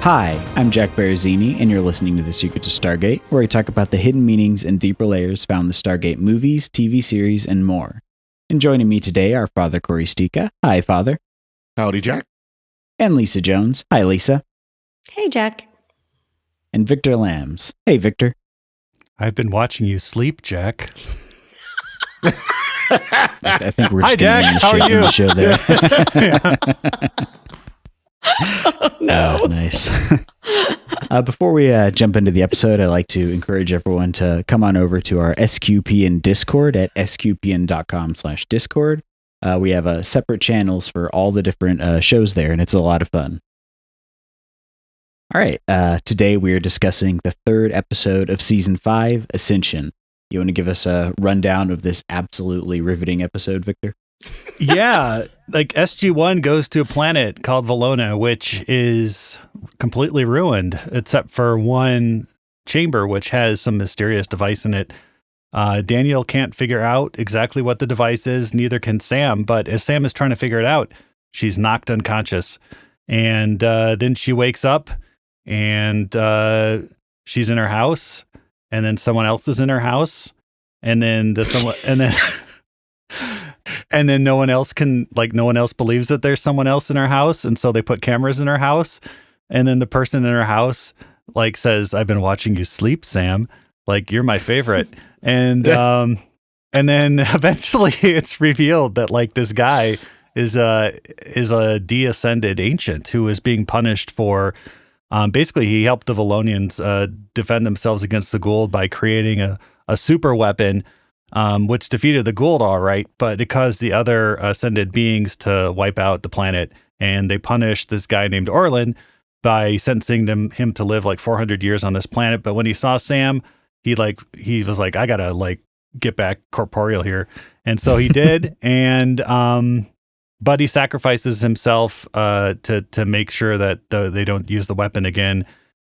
Hi, I'm Jack Baruzzini, and you're listening to The Secrets of Stargate, where we talk about the hidden meanings and deeper layers found in the Stargate movies, TV series, and more. And joining me today are Father Cory Sticha. Hi, Father. Howdy, Jack. And Lisa Jones. Hi, Lisa. Hey, Jack. And Victor Lambs. Hey, Victor. I've been watching you sleep, Jack. I think we're Hi, just Jack. How are you? The show there. Oh, no. Nice. Before we jump into the episode, I'd like to encourage everyone to come on over to our SQPN Discord at sqpn.com/Discord. We have separate channels for all the different shows there, and it's a lot of fun. All right. Today we are discussing the third episode of Season 5, Ascension. You want to give us a rundown of this absolutely riveting episode, Victor? Yeah, like SG-1 goes to a planet called Valona, which is completely ruined, except for one chamber, which has some mysterious device in it. Daniel can't figure out exactly what the device is, neither can Sam, but as Sam is trying to figure it out, she's knocked unconscious. And then she wakes up, and she's in her house, and then someone else is in her house, and then and then no one else believes that there's someone else in her house. And so they put cameras in her house. And then the person in her house says, "I've been watching you sleep, Sam. You're my favorite." And then eventually it's revealed that this guy is a de-ascended ancient who is being punished for, basically he helped the Valonians defend themselves against the Goa'uld by creating a super weapon, which defeated the Goa'uld all right, but it caused the other ascended beings to wipe out the planet, and they punished this guy named Orlan by sentencing him to live 400 years on this planet. But when he saw Sam, he was like, I gotta get back corporeal here, and so he did. And but he sacrifices himself to make sure that they don't use the weapon again,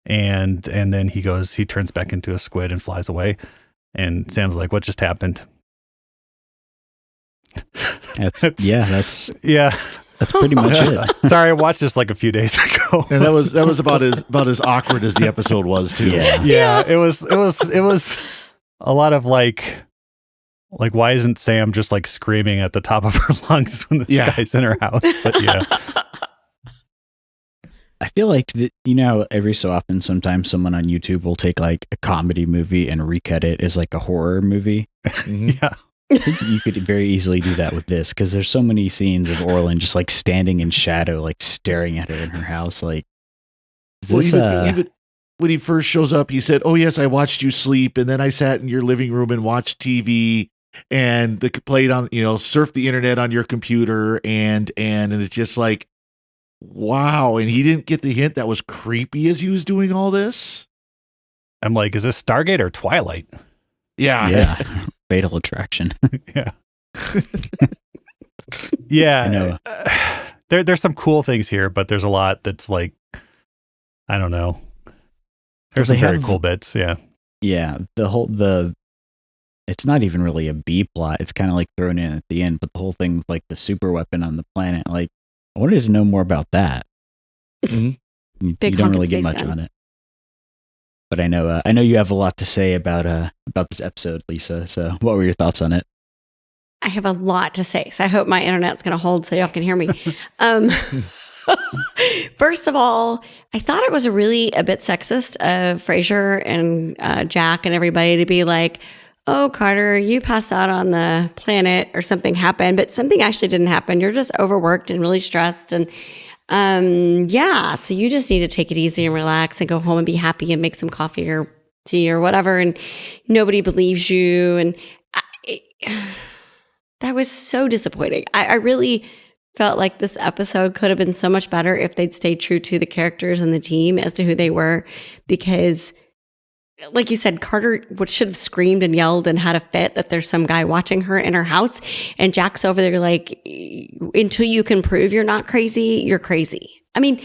and then he turns back into a squid and flies away. And Sam's like, "What just happened?" That's pretty much it. Sorry, I watched this a few days ago. And that was about as awkward as the episode was too. Yeah. It was a lot of why isn't Sam just screaming at the top of her lungs when this guy's in her house? But yeah. I feel like that, every so often, sometimes someone on YouTube will take a comedy movie and recut it as a horror movie. Yeah. I think you could very easily do that with this, because there's so many scenes of Orlan just standing in shadow, staring at her in her house. Even when he first shows up, he said, "Oh yes, I watched you sleep, and then I sat in your living room and watched TV and played on, surfed the internet on your computer, and it's just wow." And he didn't get the hint that was creepy as he was doing all this. I'm like, is this Stargate or Twilight? Yeah. Fatal Attraction. Yeah. Yeah. I know. There's some cool things here, but there's a lot that's I don't know. There's some very cool bits. Yeah. Yeah. It's not even really a B plot. It's kind of thrown in at the end, but the whole thing with the super weapon on the planet, I wanted to know more about that. Mm-hmm. You don't really get much on it. But I know you have a lot to say about this episode, Lisa. So what were your thoughts on it? I have a lot to say, so I hope my internet's going to hold so y'all can hear me. First of all, I thought it was a bit sexist of Frasier and Jack and everybody to be like, "Oh, Carter, you passed out on the planet or something happened," but something actually didn't happen. You're just overworked and really stressed. And so you just need to take it easy and relax and go home and be happy and make some coffee or tea or whatever. And nobody believes you. And that was so disappointing. I really felt like this episode could have been so much better if they'd stayed true to the characters and the team as to who they were, because like you said, Carter should have screamed and yelled and had a fit that there's some guy watching her in her house. And Jack's over there until you can prove you're not crazy, you're crazy. I mean,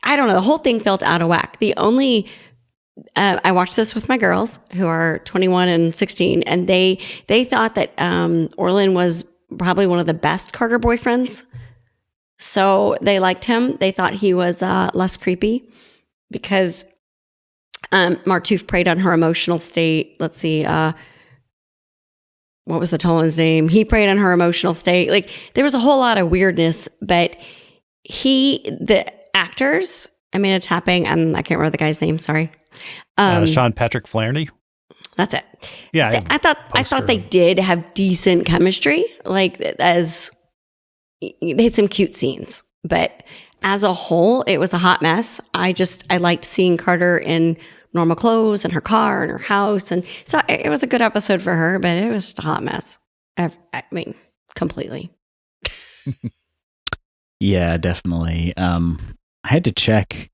I don't know. The whole thing felt out of whack. I watched this with my girls who are 21 and 16, and they thought that Orlan was probably one of the best Carter boyfriends. So they liked him. They thought he was less creepy. because Martouf preyed on her emotional state. Let's see, what was the Tolan's name? He preyed on her emotional state. Like, there was a whole lot of weirdness, but the actors, Amanda Tapping, and I can't remember the guy's name, sorry. Sean Patrick Flaherty. That's it. Yeah. I thought they did have decent chemistry. Like, as they had some cute scenes, but as a whole, it was a hot mess. I liked seeing Carter in normal clothes and her car and her house. And so it was a good episode for her, but it was just a hot mess. I mean, completely. Yeah, definitely. I had to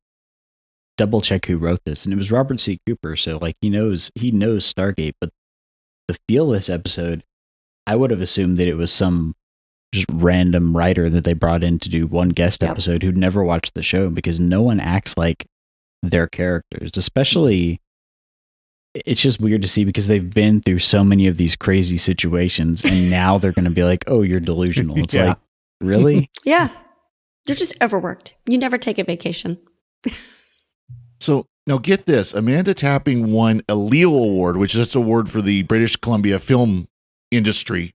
double check who wrote this, and it was Robert C. Cooper. So like he knows Stargate, but the feel of this episode, I would have assumed that it was some just random writer that they brought in to do one guest episode who'd never watched the show, because no one acts like their characters. Especially, it's just weird to see because they've been through so many of these crazy situations, and now they're going to be like, "Oh, you're delusional." It's like, really? Yeah, you're just overworked. You never take a vacation. So now get this: Amanda Tapping won a Leo Award, which is an award for the British Columbia film industry,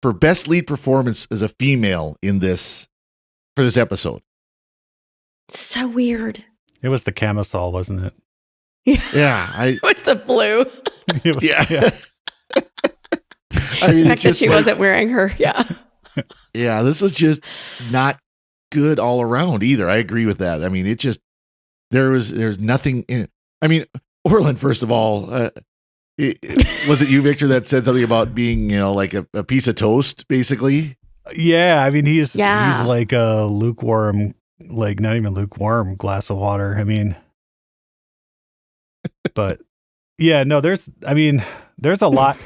for best lead performance as a female for this episode. So weird. It was the camisole, wasn't it? Yeah, it was the blue. Yeah. I mean, the fact that she wasn't wearing her. Yeah. Yeah, this is just not good all around either. I agree with that. I mean, it just there's nothing in it. I mean, Orlan, first of all, was it you, Victor, that said something about being, like a piece of toast, basically? Yeah, I mean, he's like a lukewarm, like not even lukewarm glass of water. I mean, but yeah, no, there's a lot.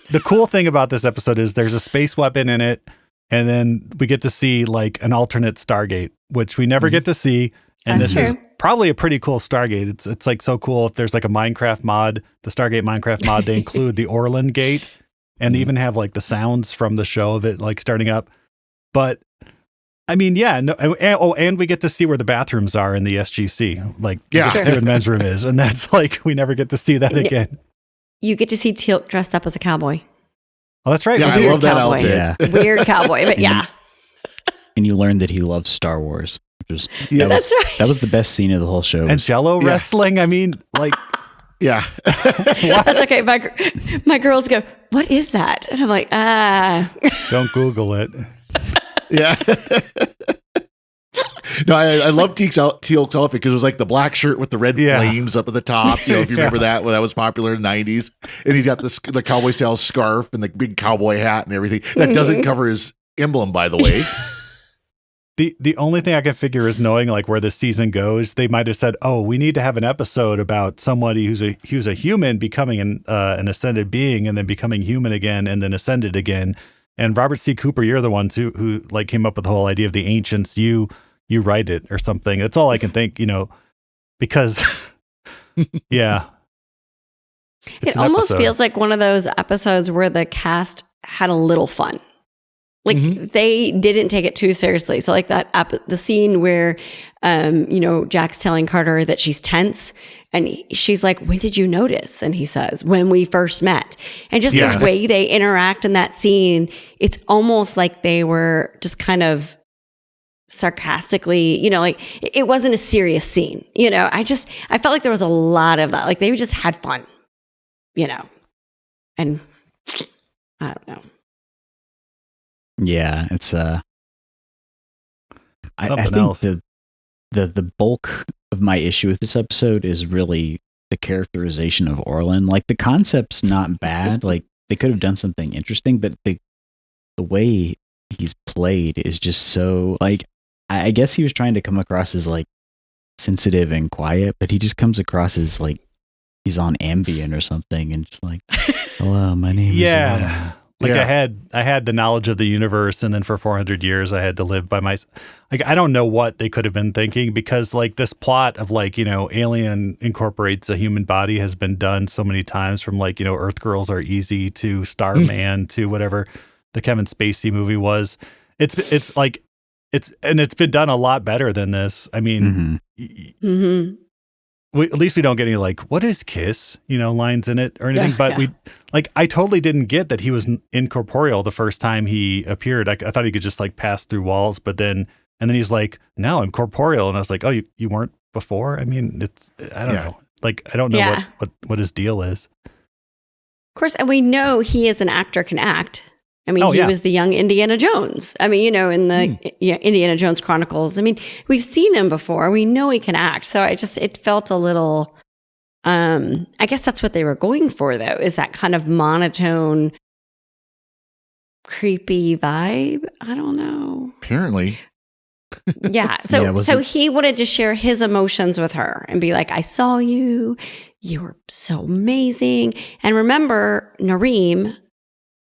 The cool thing about this episode is there's a space weapon in it, and then we get to see like an alternate Stargate, which we never get to see. And That's this true. is probably a pretty cool Stargate. It's like so cool. If there's like a Minecraft mod, the Stargate Minecraft mod, they include the Orlan gate, and they even have like the sounds from the show of it like starting up. But I mean, yeah, no. And we get to see where the bathrooms are in the SGC. Like, we get to see where the men's room is, and that's like we never get to see that again. You get to see Teal'c dressed up as a cowboy. Oh, that's right. Yeah, I love that outfit. Yeah. Weird cowboy, but yeah. And you learn that he loves Star Wars. Which was, That's right. That was the best scene of the whole show. And Jello wrestling. I mean, like, yeah. That's okay. My girls go, "What is that?" And I'm like, don't Google it. Yeah. No, I love Teal'c's outfit because it was like the black shirt with the red flames up at the top. If you remember that, when that was popular in the 90s. And he's got the cowboy style scarf and the big cowboy hat and everything. That doesn't cover his emblem, by the way. The only thing I can figure is, knowing like where this season goes, they might have said, "Oh, we need to have an episode about somebody who's a human becoming an ascended being and then becoming human again and then ascended again." And Robert C. Cooper, you're the one who like came up with the whole idea of the ancients. You write it or something. That's all I can think, because yeah. It almost feels like one of those episodes where the cast had a little fun. Like they didn't take it too seriously. So like the scene where, Jack's telling Carter that she's tense, and she's like, "When did you notice?" And he says, "When we first met." And just the way they interact in that scene, it's almost like they were just kind of sarcastically, like it wasn't a serious scene. I felt like there was a lot of that. Like they just had fun, and I don't know. Yeah, it's I think else. The bulk of my issue with this episode is really the characterization of Orlan. Like the concept's not bad. Like they could have done something interesting, but the way he's played is just so like, I guess he was trying to come across as like sensitive and quiet, but he just comes across as like he's on Ambien or something and just like, "Hello, my name is Orlan." Like I had the knowledge of the universe, and then for 400 years I had to live by like, I don't know what they could have been thinking, because like this plot of like, alien incorporates a human body has been done so many times, from like, Earth Girls Are Easy to Starman to whatever the Kevin Spacey movie was. It's been done a lot better than this. I mean, at least we don't get any like, what is kiss, lines in it or anything. But I totally didn't get that he was incorporeal the first time he appeared. I thought he could just like pass through walls, and then he's like, now I'm corporeal. And I was like, oh, you weren't before? I mean, I don't know. Like, I don't know what his deal is. Of course, and we know he as an actor can act. I mean, he was the young Indiana Jones. I mean, in the Indiana Jones Chronicles. I mean, we've seen him before. We know he can act. So it felt a little, I guess that's what they were going for, though, is that kind of monotone, creepy vibe. I don't know. Apparently. Yeah. So he wanted to share his emotions with her and be like, I saw you. You were so amazing. And remember, Nareem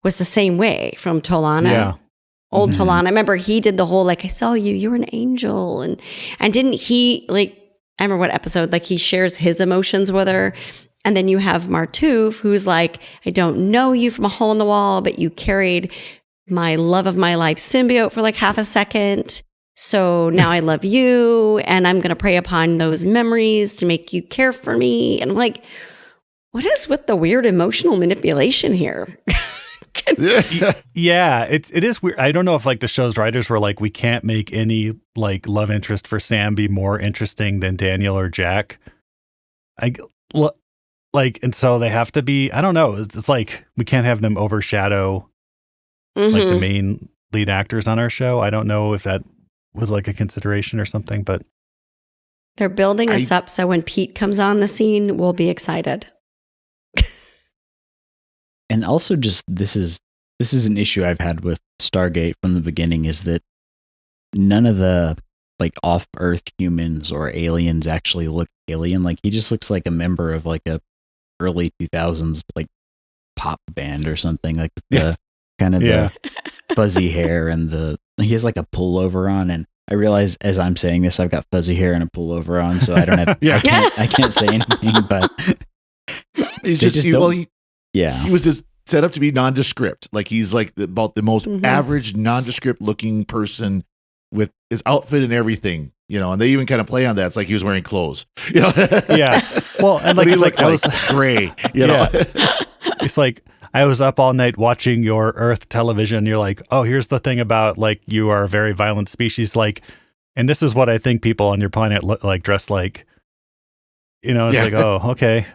was the same way from Tolana. Yeah. Old Tolana. I remember he did the whole, like, I saw you, you were an angel. And didn't he, like, I remember what episode, like, he shares his emotions with her. And then you have Martouf, who's like, I don't know you from a hole in the wall, but you carried my love of my life symbiote for like half a second. So now I love you, and I'm going to prey upon those memories to make you care for me. And I'm like, what is with the weird emotional manipulation here? Yeah, it is weird. I don't know if like the show's writers were like, we can't make any like love interest for Sam be more interesting than Daniel or Jack. And so they have to be, I don't know. It's like, we can't have them overshadow like the main lead actors on our show. I don't know if that was like a consideration or something, but they're building us up so when Pete comes on the scene, we'll be excited. And also just this is an issue I've had with Stargate from the beginning, is that none of the like off-Earth humans or aliens actually look alien. Like he just looks like a member of like a early 2000s like pop band or something, like the kind of the fuzzy hair and he has like a pullover on, and I realize as I'm saying this I've got fuzzy hair and a pullover on, so I don't have I can't say anything, but he's he was just set up to be nondescript. Like he's like about the most average nondescript looking person with his outfit and everything, and they even kind of play on that. It's like he was wearing clothes, Yeah. Well, and like, he looked like gray, know. It's like, I was up all night watching your Earth television. You're like, oh, here's the thing about like, you are a very violent species. Like, and this is what I think people on your planet look like, dress like, it's like, oh, okay.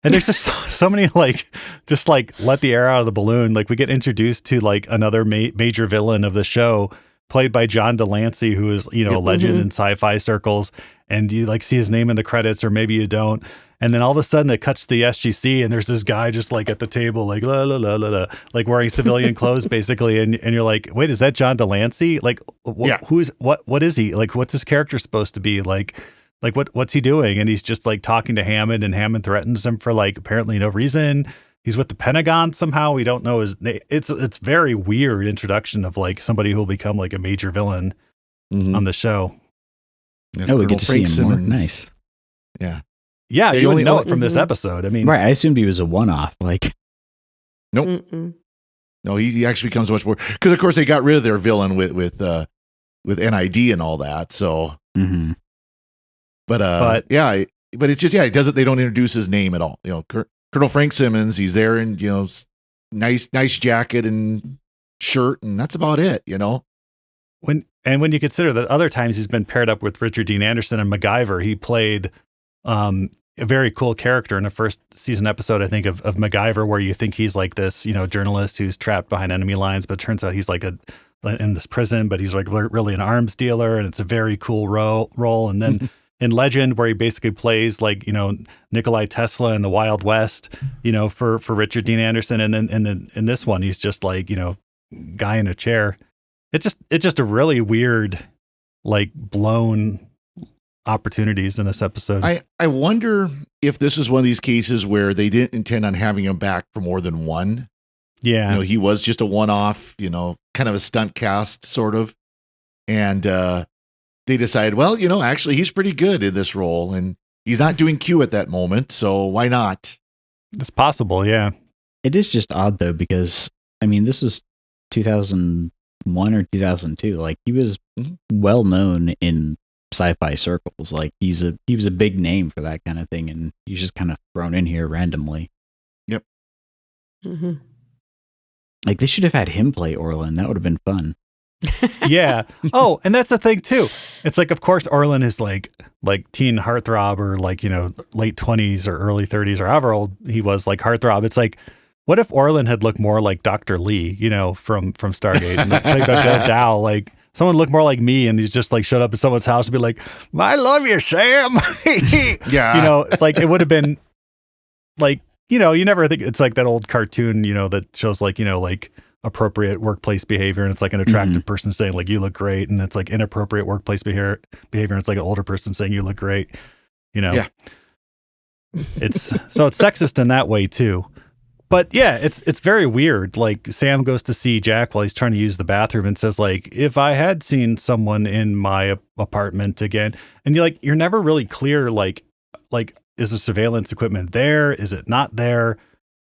And there's just so many, like, just like let the air out of the balloon. Like we get introduced to like another major villain of the show played by John Delancey, who is, a legend in sci-fi circles. And you like see his name in the credits, or maybe you don't. And then all of a sudden it cuts to the SGC and there's this guy just like at the table, like la la la la la, like wearing civilian clothes basically. And you're like, wait, is that John Delancey? Like, what is he? Like, what's his character supposed to be? Like what's he doing? And he's just like talking to Hammond, and Hammond threatens him for like apparently no reason. He's with the Pentagon somehow. We don't know his name. It's very weird introduction of like somebody who will become like a major villain on the show. Yeah, we get to see him more. Nice. Yeah. Yeah, you only know it from this episode. I mean, right. I assumed he was a one-off. Like, nope. No, he actually becomes much more, because of course they got rid of their villain with NID and all that. So, but it's just it doesn't. They don't introduce his name at all. Colonel Frank Simmons. He's there in nice jacket and shirt, and that's about it. When you consider that other times he's been paired up with Richard Dean Anderson and MacGyver, he played a very cool character in the first season episode, I think, of MacGyver, where you think he's like this, journalist who's trapped behind enemy lines, but it turns out he's like in this prison, but he's like really an arms dealer, and it's a very cool role. And then in Legend, where he basically plays like, Nikolai Tesla in the Wild West, for Richard Dean Anderson. And then in this one, he's just like, guy in a chair. It's just a really weird, like blown opportunities in this episode. I wonder if this is one of these cases where they didn't intend on having him back for more than one. Yeah. He was just a one-off, kind of a stunt cast sort of. And they decided, well, actually he's pretty good in this role, and he's not doing Q at that moment, so why not? It's possible, yeah. It is just odd though, because I mean, this was 2001 or 2002. Like he was well known in sci-fi circles. Like he was a big name for that kind of thing, and he's just kind of thrown in here randomly. Yep. Mm-hmm. Like they should have had him play Orlan. That would have been fun. Yeah. Oh, and that's the thing too. It's like, of course, Orlan is like teen heartthrob, or like, late 20s or early 30s or however old he was, like heartthrob. It's like, what if Orlan had looked more like Dr. Lee, from Stargate, and like, played by Bill Dow, like someone looked more like me, and he's just like showed up at someone's house and be like, I love you, Sam. Yeah. It's like, it would have been like, you never think, it's like that old cartoon, that shows like, like appropriate workplace behavior, and it's like an attractive person saying like, you look great, and it's like inappropriate workplace behavior, and it's like an older person saying you look great. Yeah. It's sexist in that way too. But yeah, it's very weird. Like Sam goes to see Jack while he's trying to use the bathroom and says like, if I had seen someone in my apartment again, and you're never really clear, like is the surveillance equipment there? Is it not there?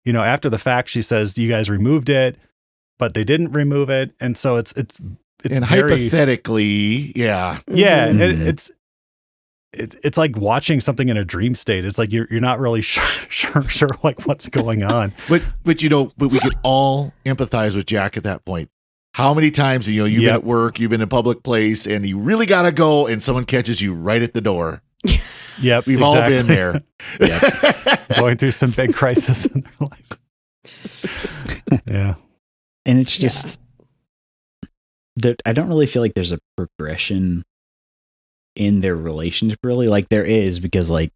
After the fact, she says you guys removed it, but they didn't remove it. And so it's and very, hypothetically, yeah. Yeah. Mhm. It's like watching something in a dream state. It's like you're not really sure like what's going on. But we could all empathize with Jack at that point. How many times, you've been at work, you've been in a public place, and you really got to go, and someone catches you right at the door. Yep. We've all been there. Going through some big crisis in their life. Yeah. And it's just that I don't really feel like there's a progression in their relationship, really. Like there is, because like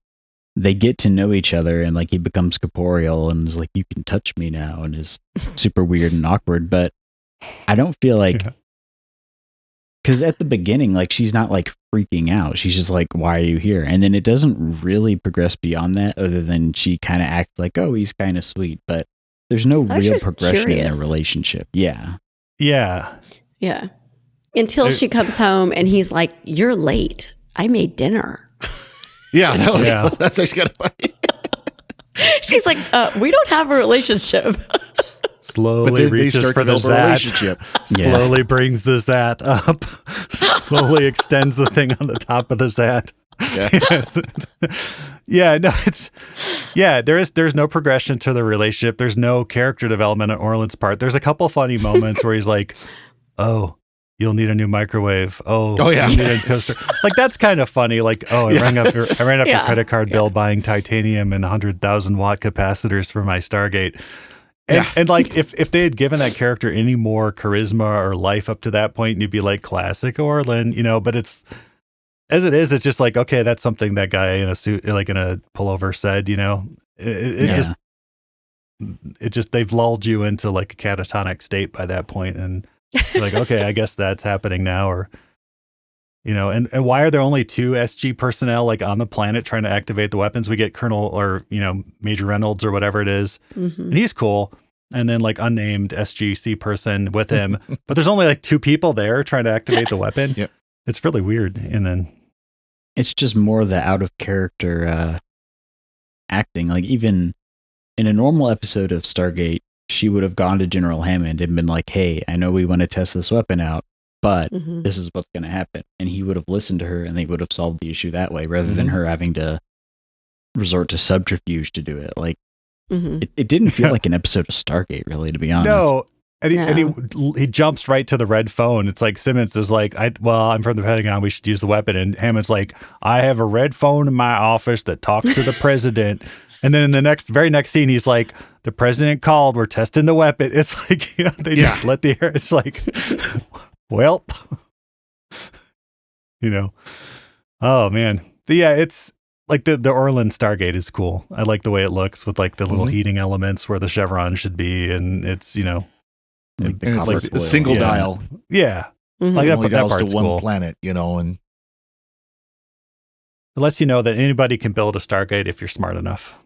they get to know each other, and like he becomes corporeal and is like, you can touch me now, and is super weird and awkward. But I don't feel like, because at the beginning, like she's not like freaking out. She's just like, why are you here? And then it doesn't really progress beyond that, other than she kind of acts like, oh, he's kind of sweet, but there's no real progression in their relationship. Yeah. Yeah. Until she comes home and he's like, you're late. I made dinner. Yeah. That's actually kind of funny. She's like, we don't have a relationship. Slowly reaches for the Zat. Relationship. Slowly brings the Zat up. Slowly extends the thing on the top of the Zat. There's no progression to the relationship. There's no character development on Orlan's part. There's a couple funny moments where he's like, oh, you'll need a new microwave. Oh yeah. You need a toaster. Like that's kind of funny. Like, I ran up your credit card bill buying titanium and 100,000 watt capacitors for my Stargate. And like if they had given that character any more charisma or life up to that point, you'd be like classic Orlan, but it's, as it is, it's just like, okay, that's something that guy in a suit, like in a pullover said, it just they've lulled you into like a catatonic state by that point, and you're like, okay, I guess that's happening now. Or and why are there only 2 SG personnel like on the planet trying to activate the weapons? We get Colonel or Major Reynolds or whatever it is, and he's cool, and then like unnamed SGC person with him, but there's only like 2 people there trying to activate the weapon. It's really weird. And then it's just more the out of character acting. Like even in a normal episode of Stargate, she would have gone to General Hammond and been like, hey, I know we want to test this weapon out, but this is what's going to happen. And he would have listened to her, and they would have solved the issue that way, rather than her having to resort to subterfuge to do it. Like it didn't feel like an episode of Stargate, really, to be honest. No. And he jumps right to the red phone. It's like Simmons is like, I'm from the Pentagon, we should use the weapon. And Hammond's like, I have a red phone in my office that talks to the president. And then in the very next scene, he's like, the president called, we're testing the weapon. It's like, they just let the air. It's like, well, oh man. But yeah, it's like the Orlan Stargate is cool. I like the way it looks with like the little heating elements where the chevron should be. And it's, like and it's like a single dial. Yeah. Like that, but that part's to one cool. planet, and it lets you know that anybody can build a Stargate if you're smart enough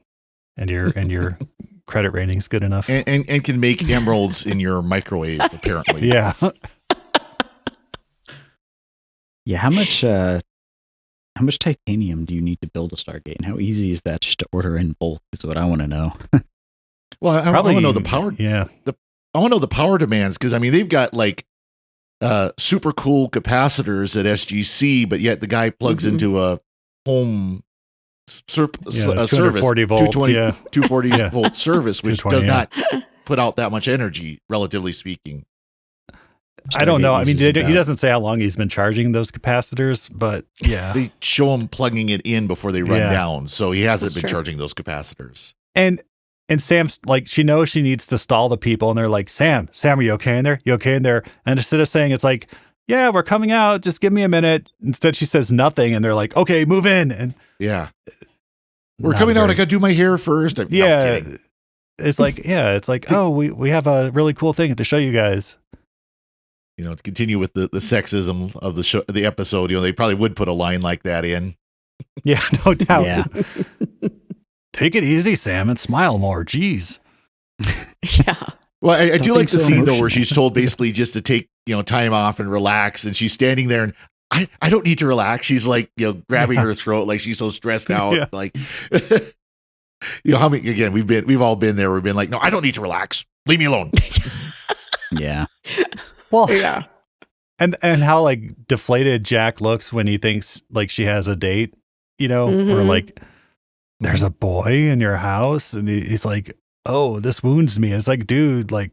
and your credit rating's good enough. And can make emeralds in your microwave, apparently. Yeah. Yeah, how much titanium do you need to build a Stargate, and how easy is that just to order in bulk is what I want to know. Well, I want to know the power. Yeah. I want to know the power demands, because I mean they've got like super cool capacitors at SGC, but yet the guy plugs into a home service, 240 volt, 240 volt service, which does not yeah. put out that much energy, relatively speaking. I don't know. I mean, he doesn't say how long he's been charging those capacitors, but yeah. They show him plugging it in before they run Yeah. down, so he hasn't That's been true. charging those capacitors. And Sam's like, she knows she needs to stall the people, and they're like, Sam, are you okay in there? You okay in there? And instead of saying, it's like, yeah, we're coming out, just give me a minute. Instead, she says nothing, and they're like, okay, move in. And Yeah. We're coming out. I got to do my hair first. No, I'm kidding. It's like, oh, we have a really cool thing to show you guys. You know, to continue with the sexism of the show, the episode, you know, they probably would put a line like that in. Yeah, no doubt. Yeah. Take it easy, Sam, and smile more. Jeez. Yeah. Well, I do like the so scene though, where emotional. she's told basically just to take, you know, time off and relax, and she's standing there, and I don't need to relax. She's like, you know, grabbing her throat, like she's so stressed out. Yeah. Like, you know, how many? Again, we've all been there. We've been like, no, I don't need to relax. Leave me alone. Yeah. Well, Yeah. and how like deflated Jack looks when he thinks like she has a date, you know, or Mhm. like there's a boy in your house, and he's like, oh, this wounds me. And it's like, dude, like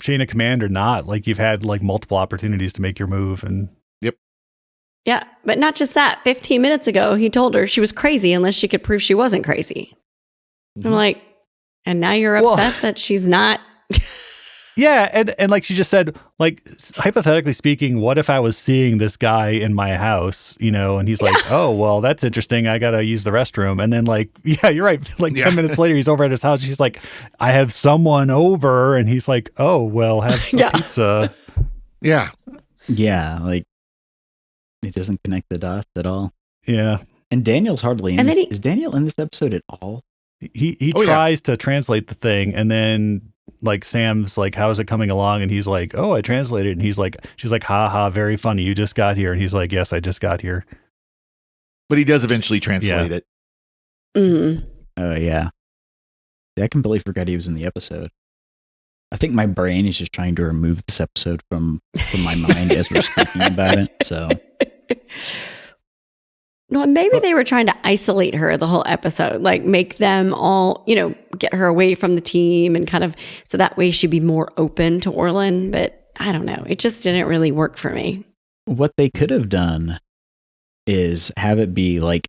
chain of command or not, like you've had like multiple opportunities to make your move, and Yeah. But not just that. 15 minutes ago, he told her she was crazy unless she could prove she wasn't crazy. I'm like, and now you're Well- upset that she's not. yeah, and like she just said, like hypothetically speaking, what if I was seeing this guy in my house, you know, and he's like, oh, well, that's interesting. I gotta use the restroom, and then like, yeah, you're right. Like 10 minutes later, he's over at his house. She's like, I have someone over, and he's like, oh, well, have a Yeah. pizza. Yeah. Yeah. Like, it doesn't connect the dots at all. Yeah, And Daniel's hardly in And this. then Is Daniel in this episode at all? he Oh, yeah. tries to translate the thing, and then like Sam's like, how is it coming along? And he's like, oh, I translated. And he's like, she's like, ha ha, very funny. You just got here. And he's like, yes, I just got here. But he does eventually translate it. Mhm. Oh, yeah. I completely forgot he was in the episode. I think my brain is just trying to remove this episode from my mind as we're speaking about it. So, No, maybe they were trying to isolate her the whole episode, like make them all, you know, get her away from the team and kind of so that way she'd be more open to Orlan. But I don't know. It just didn't really work for me. what they could have done is have it be like,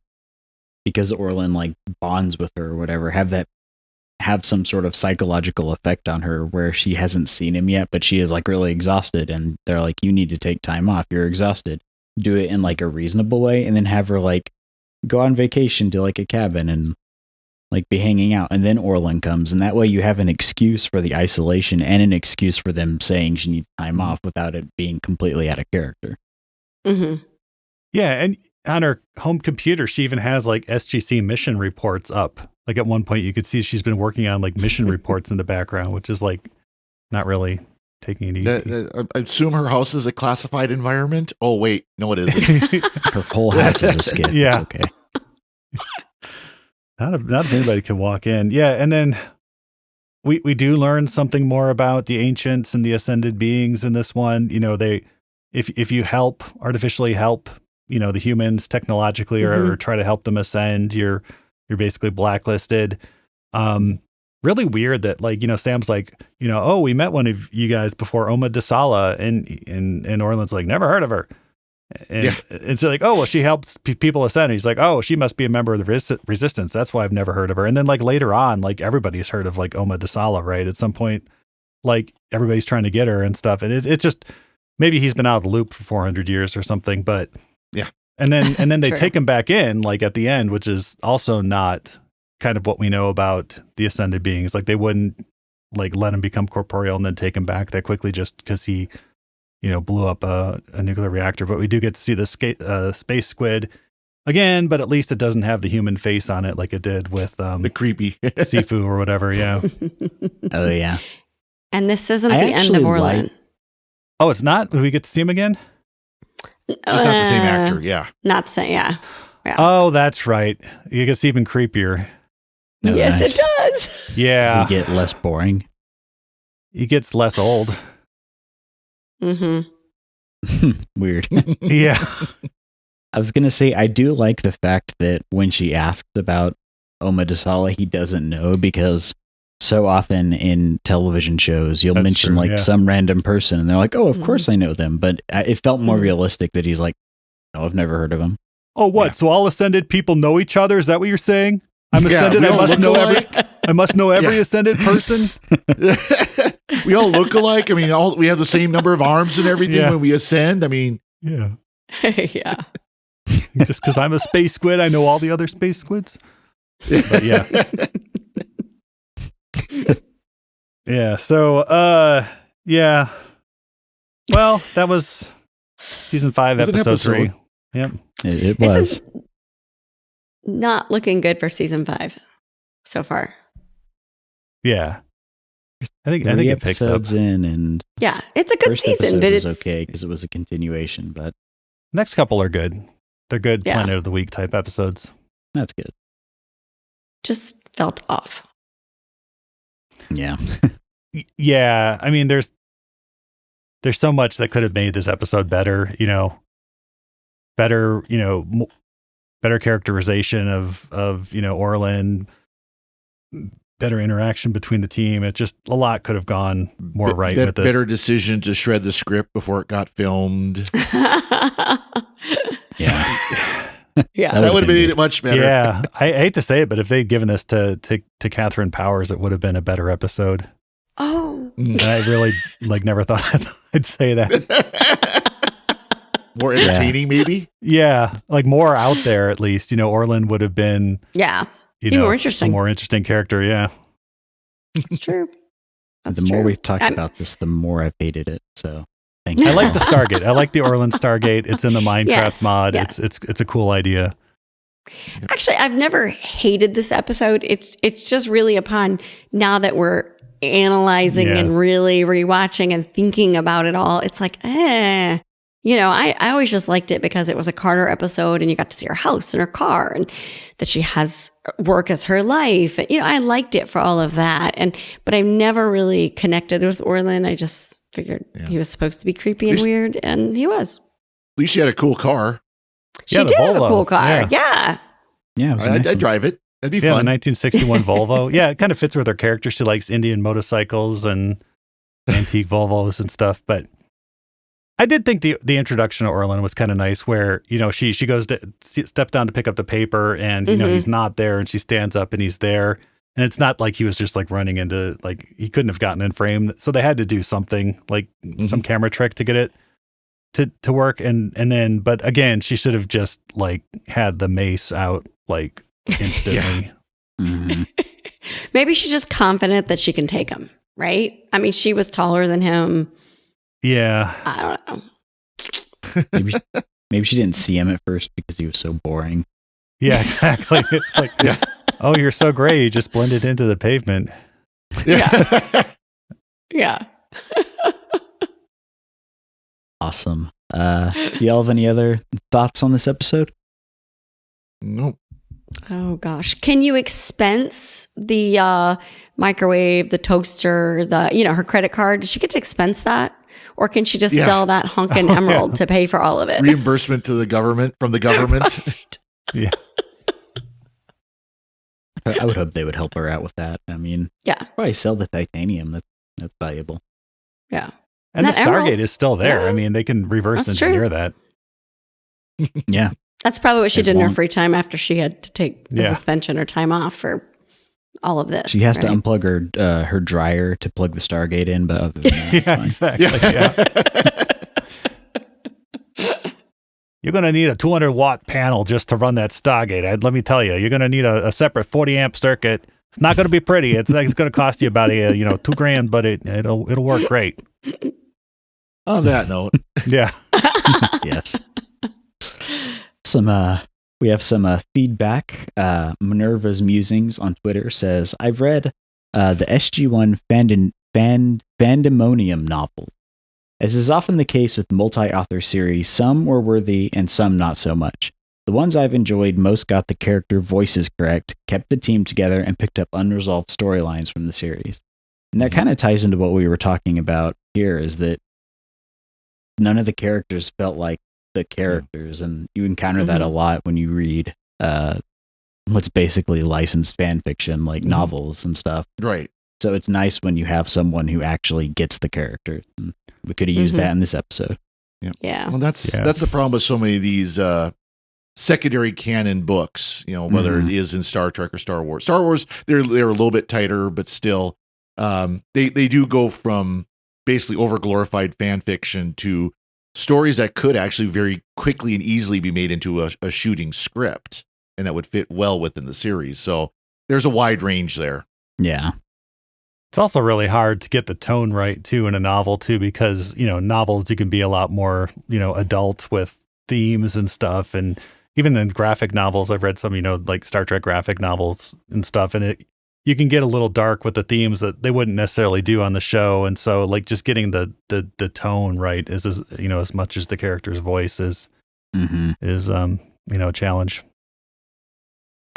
because Orlan like bonds with her or whatever, have some sort of psychological effect on her where she hasn't seen him yet, but she is like really exhausted, and they're like, you need to take time off. You're exhausted. Do it in like a reasonable way, and then have her like go on vacation to like a cabin and like be hanging out, and then Orlan comes, and that way you have an excuse for the isolation and an excuse for them saying she needs time off without it being completely out of character. Mm-hmm. Yeah, and on her home computer, she even has like SGC mission reports up. Like at one point, you could see she's been working on like mission reports in the background, which is like not really taking it easy. I assume her house is a classified environment. Oh, wait. No, it isn't. Her whole house is a skit. Yeah. It's okay. Not if anybody can walk in. Yeah, and then we do learn something more about the ancients and the ascended beings in this one. You know, if you artificially help, you know, the humans technologically or try to help them ascend, you're basically blacklisted. Really weird that, like, you know, Sam's like, you know, oh, we met one of you guys before, Oma Dasala, and Orlan's like, never heard of her. And it's like, oh, well, she helps people ascend. He's like, oh, she must be a member of the resistance. That's why I've never heard of her. And then like later on, like everybody's heard of like Oma Dasala, right? At some point, like everybody's trying to get her and stuff. And it's just, maybe he's been out of the loop for 400 years or something, but yeah. And then they True. take him back in like at the end, which is also not kind of what we know about the ascended beings. Like they wouldn't like let him become corporeal and then take him back that quickly just because he, you know, blew up a nuclear reactor. But we do get to see the space squid again, but at least it doesn't have the human face on it like it did with The creepy. Sifu or whatever. Yeah. Oh yeah. And this isn't I the end of actually Orlan. like- Oh, it's not? We get to see him again? Just not the same actor. Yeah. Not the same. Yeah. Oh, that's right. It gets even creepier. Oh, Yes, nice. it does. Yeah. Does he get less boring? He gets less old. Mm-hmm. Weird. Yeah. I was going to say, I do like the fact that when she asks about Oma Dasala, he doesn't know, because so often in television shows, you'll That's mention true, like yeah. some random person and they're like, oh, of Mhm. course I know them. But it felt more Mhm. realistic that he's like, no, I've never heard of him. Oh, what? Yeah. So all ascended people know each other? Is that what you're saying? I'm Yeah, ascended. we I all must look know alike. I must know every Yeah. ascended person. We all look alike. I mean, we have the same number of arms and everything Yeah. when we ascend. I mean, Yeah. Yeah. Just because I'm a space squid, I know all the other space squids. But yeah. Yeah. So, yeah. Well, that was season 5, Was it episode episode? 3. Yep. It This was. is not looking good for season 5 so far. Yeah. I think 3 it picks up. episodes in, and Yeah, it's a good first season, episode but was it's okay because it was a continuation, but Next couple are good. They're good Yeah. Planet of the Week type episodes. that's good. just felt off. Yeah. Yeah, I mean, there's so much that could have made this episode better. Better, better characterization of Orlan, better interaction between the team. It just a lot could have gone more right with this. Better decision to shred the script before it got filmed. Yeah. Yeah. That would have made it much better. Yeah, I hate to say it, but if they'd given this to Catherine Powers, it would have been a better episode. Oh. And I really never thought I'd say that. More entertaining, maybe. Yeah, more out there at least. Orlan would have been Yeah. you Be know more interesting. a more interesting character. Yeah, It's true. That's The more true. we've talked I'm- about this, the more I've hated it. So thank you. I like the Stargate. I like the Orlan Stargate. It's in the Minecraft Yes, mod. yes. It's a cool idea. Actually, I've never hated this episode. It's just really upon now that we're analyzing Yeah. and really rewatching and thinking about it all. It's like, I always just liked it because it was a Carter episode and you got to see her house and her car and that she has work as her life. I liked it for all of that. But I've never really connected with Orlan. I just figured he was supposed to be creepy and least- weird, and he was. At least she had a cool car. She Yeah, the did have a Volvo. cool car. Yeah. Yeah. Yeah, it was a nice I'd one. drive it. That'd be Yeah, the fun. 1961 Volvo. Yeah, it kind of fits with her character. She likes Indian motorcycles and antique Volvos and stuff. But I did think the introduction of Orlan was kind of nice, where she goes to step down to pick up the paper, and Mhm. he's not there, and she stands up and he's there, and it's not like he was just running into he couldn't have gotten in frame, so they had to do something some camera trick to get it to work, and then but again she should have just had the mace out instantly. Mhm. Maybe she's just confident that she can take him, right? I mean, she was taller than him. Yeah. I don't know. Maybe she didn't see him at first because he was so boring. Yeah, exactly. It's Yeah. oh, you're so gray, you just blended into the pavement. Yeah. Yeah. Awesome. Do y'all have any other thoughts on this episode? Nope. Oh gosh. Can you expense the microwave, the toaster, her credit card? Does she get to expense that? Or can she just Yeah. sell that honkin' emerald to pay for all of it? Reimbursement to the government from the government. Yeah. I would hope they would help her out with that. I mean, Yeah. probably sell the titanium. That's valuable. Yeah. And the That emerald- Stargate is still there. Yeah. I mean, they can reverse That's engineer true. that. Yeah. That's probably what she As did in her long- free time after she had to take the Yeah. suspension or time off for all of this. She has to right? unplug her dryer to plug the Stargate in, but other than that, it's Yeah, fine. exactly. Yeah. You're going to need a 200-watt panel just to run that Stargate. Let me tell you, you're going to need a separate 40-amp circuit. It's not going to be pretty. It's going to cost you about $2,000, but it'll work great. On that note, Yeah. Yes. We have some feedback. Minerva's Musings on Twitter says, I've read the SG-1 Fandemonium novel. As is often the case with multi-author series, some were worthy and some not so much. The ones I've enjoyed most got the character voices correct, kept the team together, and picked up unresolved storylines from the series. And that kind of ties into what we were talking about here, is that none of the characters felt like the characters, and you encounter that a lot when you read what's basically licensed fan fiction, like novels and stuff. Right. So it's nice when you have someone who actually gets the character. And we could have used that in this episode. Yeah. Well, that's the problem with so many of these secondary canon books, whether it is in Star Trek or Star Wars. Star Wars, they're a little bit tighter, but still, they do go from basically over-glorified fan fiction to stories that could actually very quickly and easily be made into a shooting script, and that would fit well within the series. So there's a wide range there. Yeah. It's also really hard to get the tone right, too, in a novel, too, because, novels, you can be a lot more, adult with themes and stuff. And even in graphic novels, I've read some, like Star Trek graphic novels and stuff, and you can get a little dark with the themes that they wouldn't necessarily do on the show. And so, like, just getting the tone right is, as much as the character's voice is a challenge.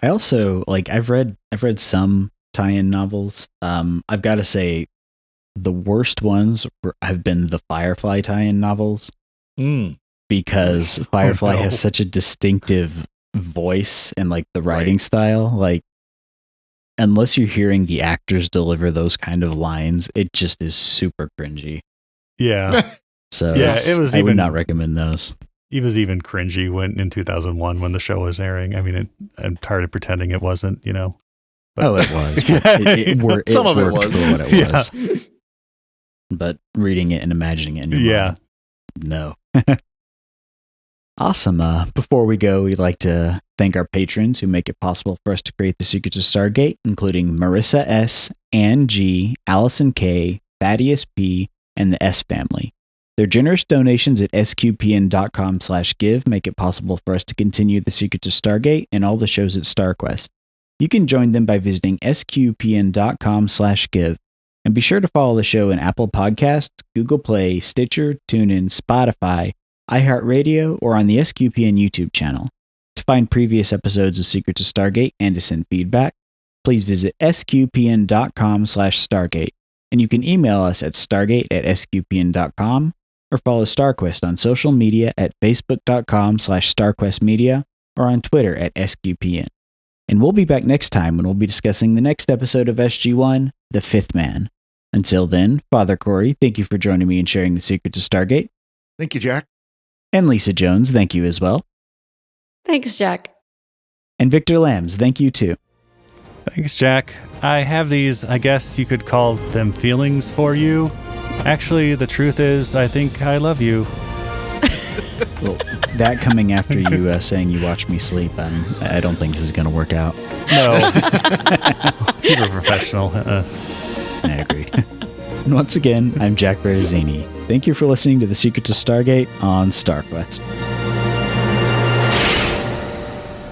I also, I've read some tie-in novels. I've got to say, the worst ones have been the Firefly tie-in novels, because Firefly has such a distinctive voice and the writing style. Unless you're hearing the actors deliver those kind of lines, it just is super cringy. Yeah. So I would not recommend those. It was even cringy in 2001 when the show was airing. I mean, I'm tired of pretending it wasn't, But, it was. Some of it was. For what it was. But reading it and imagining it in your mind, no. Awesome. Before we go, we'd like to thank our patrons who make it possible for us to create the Secrets of Stargate, including Marissa S., Ann G., Allison K., Thaddeus P., and the S family. Their generous donations at sqpn.com/give make it possible for us to continue the Secrets of Stargate and all the shows at StarQuest. You can join them by visiting sqpn.com/give. And be sure to follow the show in Apple Podcasts, Google Play, Stitcher, TuneIn, Spotify, iHeartRadio, or on the SQPN YouTube channel. To find previous episodes of Secrets of Stargate and to send feedback, please visit sqpn.com/Stargate. And you can email us at stargate@sqpn.com or follow StarQuest on social media at facebook.com/StarQuestMedia or on Twitter at SQPN. And we'll be back next time when we'll be discussing the next episode of SG-1, The Fifth Man. Until then, Father Cory, thank you for joining me and sharing the Secrets of Stargate. Thank you, Jack. And Lisa Jones, thank you as well. Thanks, Jack. And Victor Lambs, thank you too. Thanks, Jack. I have these, I guess you could call them feelings for you. Actually, the truth is, I think I love you. Well, that coming after you saying you watch me sleep, I don't think this is going to work out. No. You're a professional. I agree. And once again, I'm Jack Baruzzini. Thank you for listening to The Secrets of Stargate on StarQuest.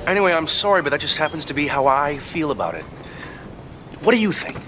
Anyway, I'm sorry, but that just happens to be how I feel about it. What do you think?